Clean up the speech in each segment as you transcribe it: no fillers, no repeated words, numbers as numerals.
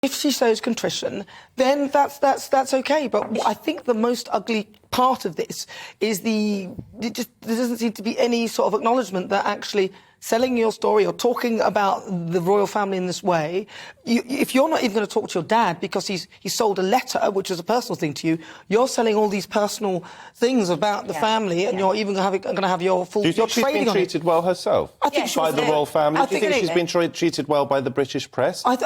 If she shows contrition, then that's okay. But I think the most ugly part of this is there doesn't seem to be any sort of acknowledgement that actually selling your story or talking about the royal family in this way, if you're not even going to talk to your dad because he sold a letter, which was a personal thing to you, you're selling all these personal things about the family, and you're even going to have your full. Do you think she's been treated well herself? I think by the royal family. Do you think she's been treated well by the British press? Before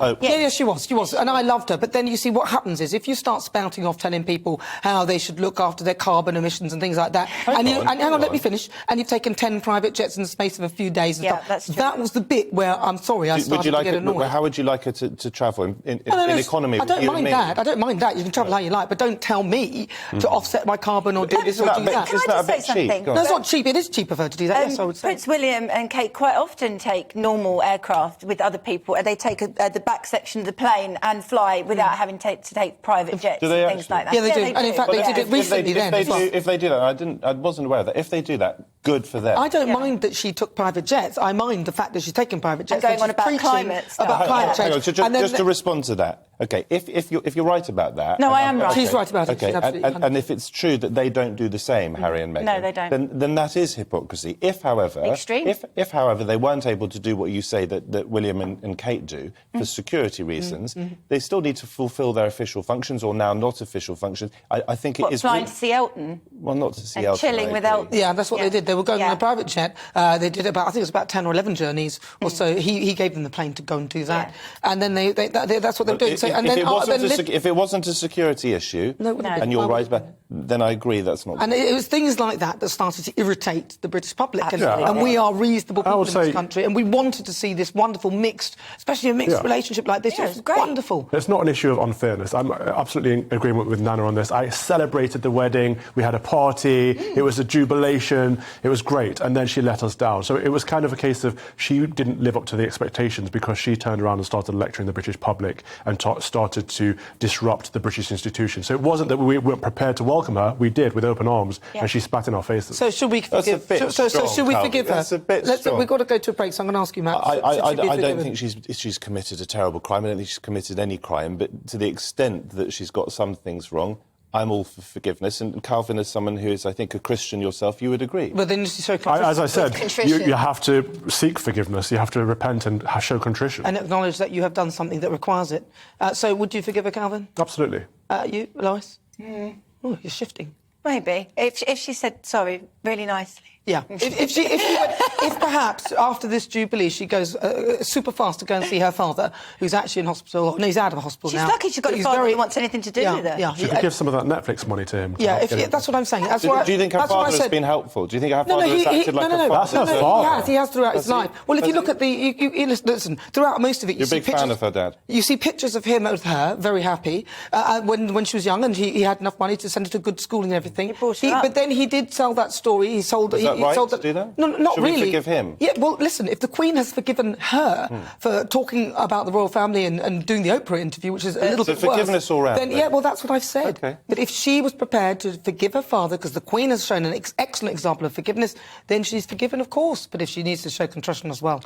Oprah. Yeah, she was, and I loved her. But then you see what happens is if you start spouting off telling people how they should look after their carbon emissions and things like that, hang on, let me finish. And you've taken 10 private jets in the space of a few days and stuff. That's true. That was the bit where, I'm sorry, I started to get annoyed. How would you like her to travel in economy? I don't mind that. I don't mind that. You can travel how you like, but don't tell me to offset my carbon or do this or do that. Can I just say something? No, it's not cheap. It is cheap of her to do that, yes, I would say. Prince William and Kate quite often take normal aircraft with other people, and they take the back section of the plane and fly without having to take private jets and things like that. Yeah, they do. And in fact, they did it recently then as well. If they do that, I wasn't aware of that. If they do that, good for them. I don't mind that she took private jets. I mind the fact that she's taken private jets. And going on about climate stuff. About climate change. Just to respond to that. OK, if you're right about that... No, I am right. She's right about it. OK, and if it's true that they don't do the same, Harry and Meghan... No, they don't. Then that is hypocrisy. If, however... Extreme. If, however, they weren't able to do what you say that William and Kate do, for security reasons, they still need to fulfil their official functions, or now not official functions. I think it is... flying to see Elton? Well, not to see and Elton. Chilling with Elton. Yeah, that's what they did. They were going on a private jet. They did about, I think it was about 10 or 11 journeys or so. He gave them the plane to go and do that. And then that's what they're doing. So, if it wasn't a security issue, and you're right about, then I agree that's not... And it was things like that started to irritate the British public. And we are reasonable people in this country, and we wanted to see this wonderful mixed, especially a mixed relationship like this. It's wonderful. It's not an issue of unfairness. I'm absolutely in agreement with Nana on this. I celebrated the wedding. We had a party. It was a jubilation. It was great. And then she let us down. So it was kind of a case of she didn't live up to the expectations because she turned around and started lecturing the British public and started to disrupt the British institution. So it wasn't that we weren't prepared to welcome her. We did with open arms, and she spat in our faces. So should we forgive? Should we forgive her? That's a bit strong. We've got to go to a break. So I'm going to ask you, Matt. I don't think she's committed a terrible crime. I don't think she's committed any crime. But to the extent that she's got some things wrong, I'm all for forgiveness. And Calvin, as someone who is, I think, a Christian yourself, you would agree. But then, as I said, you have to seek forgiveness. You have to repent and show contrition. And acknowledge that you have done something that requires it. So would you forgive her, Calvin? Absolutely. You, Lois? Oh, you're shifting. Maybe. If she said sorry really nicely. Yeah. If perhaps after this Jubilee she goes super fast to go and see her father, who's actually in hospital. No, he's out of hospital now. She's lucky she's got a father who wants anything to do with her. She could give some of that Netflix money to him. That's what I'm saying. Do you think her father has been helpful? Do you think her father has acted like a father? That's her father. He has throughout his life. Well, if you look at listen, throughout most of it, you're a big fan of her dad. You see pictures of him with her, very happy, when she was young, and he had enough money to send her to good school and everything. But then he did sell that story. He sold. Is that right to do that? No, not really. Should we forgive him? Yeah, well, listen, if the Queen has forgiven her for talking about the royal family and doing the Oprah interview, which is a little bit worse... So forgiveness all round, then, yeah, well, that's what I've said. OK. But if she was prepared to forgive her father, because the Queen has shown an excellent example of forgiveness, then she's forgiven, of course. But if she needs to show contrition as well...